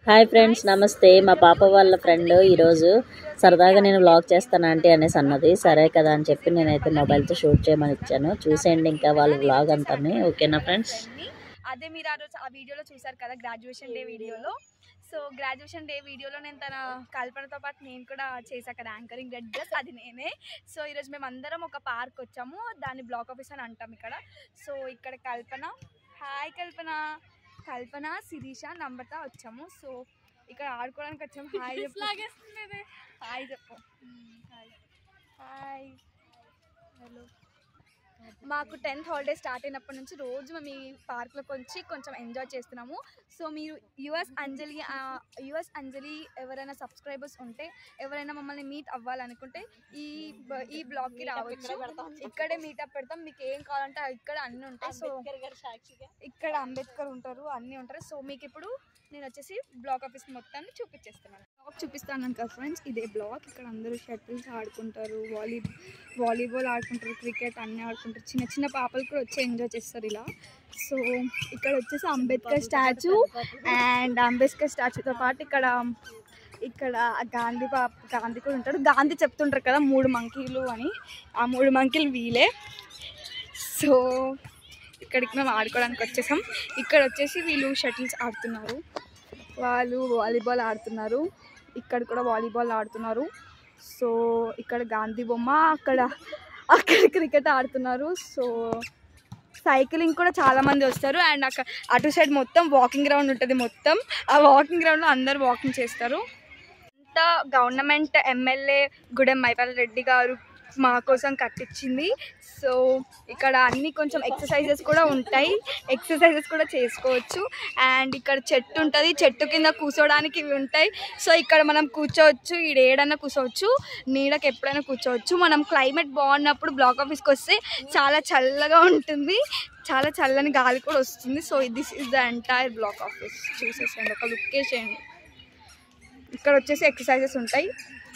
Hi friends, నమస్తే. మా పాప వాళ్ళ ఫ్రెండ్ ఈరోజు సరదాగా నేను వ్లాగ్ చేస్తాను ఆంటీ అనేసి అన్నది. సరే కదా అని చెప్పి నేనైతే మొబైల్తో షూట్ చేయమని ఇచ్చాను. చూసేయండి ఇంకా వాళ్ళ వ్లాగ్ అంతా. ఓకేనా ఫ్రెండ్స్? అదే మీరు ఆ రోజు ఆ వీడియోలో చూసారు కదా, గ్రాడ్యుయేషన్ డే వీడియోలో. సో గ్రాడ్యుయేషన్ డే వీడియోలో నేను తన కల్పనతో పాటు నేను కూడా చేశాను కదా యాంకరింగ్, రెడ్ డ్రెస్ అది నేనే. సో ఈరోజు మేము అందరం ఒక పార్క్ వచ్చాము, దాన్ని బ్లాక్ ఆఫీస్ అని అంటాం ఇక్కడ. సో ఇక్కడ కల్పన, హాయ్ కల్పన, కల్పన, శిరీష, నమ్రత వచ్చాము. సో ఇక్కడ ఆడుకోవడానికి వచ్చాము. హాయ్ చెప్పు, హాయ్ చెప్పు. Hi hi hello. మాకు 10th హాలిడే స్టార్ట్ అయినప్పటి నుంచి రోజు మేము ఈ పార్క్లోకి వచ్చి కొంచెం ఎంజాయ్ చేస్తున్నాము. సో మీరు యుఎస్ అంజలి ఎవరైనా సబ్స్క్రైబర్స్ ఉంటే, ఎవరైనా మమ్మల్ని మీట్ అవ్వాలనుకుంటే ఈ బ్లాగ్కి రావచ్చు. ఇక్కడే మీటప్ పెడతాం. మీకు ఏం కావాలంటే ఇక్కడ అన్నీ ఉంటాయి. సో ఇక్కడ అంబేద్కర్ ఉంటారు, అన్నీ ఉంటారు. సో మీకు ఇప్పుడు నేను వచ్చేసి బ్లాక్ ఆఫీస్ మొత్తాన్ని చూపించేస్తున్నాను. బ్లాక్ చూపిస్తాను కదా ఫ్రెండ్స్, ఇదే బ్లాక్. ఇక్కడ అందరూ షటిల్స్ ఆడుకుంటారు, వాలీబాల్ ఆడుకుంటారు, క్రికెట్ అన్నీ ఆడుకుంటారు. చిన్న చిన్న పాపలు కూడా వచ్చి ఎంజాయ్ చేస్తారు ఇలా. సో ఇక్కడ వచ్చేసి అంబేద్కర్ స్టాచ్యూ, అండ్ అంబేద్కర్ స్టాచ్యూతో పాటు ఇక్కడ గాంధీ కూడా ఉంటాడు. గాంధీ చెప్తుంటారు కదా 3 మంకీలు అని, ఆ 3 మంకీలు వీలే. సో ఇక్కడికి మేము ఆడుకోవడానికి వచ్చేసాం. ఇక్కడ వచ్చేసి వీళ్ళు షటిల్స్ ఆడుతున్నారు, వాళ్ళు వాలీబాల్ ఆడుతున్నారు, ఇక్కడ కూడా వాలీబాల్ ఆడుతున్నారు. సో ఇక్కడ గాంధీ బొమ్మ, అక్కడ క్రికెట్ ఆడుతున్నారు. సో సైక్లింగ్ కూడా చాలామంది వస్తారు. అండ్ అటు సైడ్ మొత్తం వాకింగ్ గ్రౌండ్ ఉంటుంది. మొత్తం ఆ వాకింగ్ గ్రౌండ్లో అందరు వాకింగ్ చేస్తారు. అంతా గవర్నమెంట్ ఎమ్మెల్యే గూడెం మైపాల్ రెడ్డి గారు మా కోసం కట్టించింది. సో ఇక్కడ అన్ని కొంచెం ఎక్సర్సైజెస్ కూడా ఉంటాయి, ఎక్సర్సైజెస్ కూడా చేసుకోవచ్చు. అండ్ ఇక్కడ చెట్టు ఉంటుంది, చెట్టు కింద కూర్చోడానికి ఇవి ఉంటాయి. సో ఇక్కడ మనం కూర్చోవచ్చు, ఏడన్నా కూర్చోవచ్చు, నీడకి ఎప్పుడైనా కూర్చోవచ్చు. మనం క్లైమేట్ బాగున్నప్పుడు బ్లాక్ ఆఫీస్కి వస్తే చాలా చల్లగా ఉంటుంది, చాలా చల్లని గాలి కూడా వస్తుంది. So this is the entire black office. చూసేసేయండి, ఒక లుక్ వేసేయండి. ఇక్కడ వచ్చేసి ఎక్సర్సైజెస్ ఉంటాయి.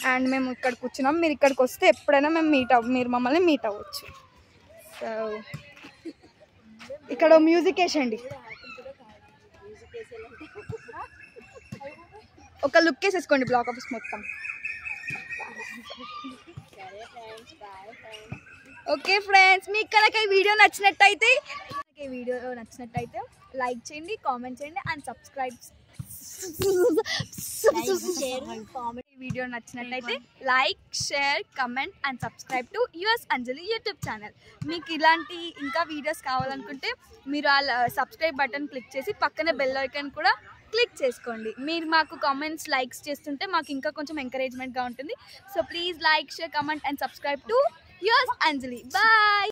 అండ్ మేము ఇక్కడ కూర్చున్నాం. మీరు ఇక్కడికి వస్తే ఎప్పుడైనా మీరు మమ్మల్ని మీట్ అవ్వచ్చు. సో ఇక్కడ మ్యూజిక్ వేసేయండి, ఒక లుక్ వేసేసుకోండి బ్లాక్ ఆఫీస్ మొత్తం. ఓకే ఫ్రెండ్స్, మీకు కనుక ఈ వీడియో నచ్చినట్టయితే లైక్ చేయండి, కామెంట్ చేయండి అండ్ సబ్స్క్రైబ్. వీడియో నచ్చినట్లయితే like, share, comment and subscribe to us Anjali YouTube channel. మీకు ఇలాంటి ఇంకా వీడియోస్ కావాలనుకుంటే మీరు ఆ సబ్స్క్రైబ్ బటన్ క్లిక్ చేసి పక్కనే బెల్ ఐకాన్ కూడా క్లిక్ చేసుకోండి. మీరు మాకు కామెంట్స్, లైక్స్ చేస్తుంటే మాకు ఇంకా కొంచెం ఎంకరేజ్మెంట్గా ఉంటుంది. So please like, share, comment and subscribe to us Anjali. Bye.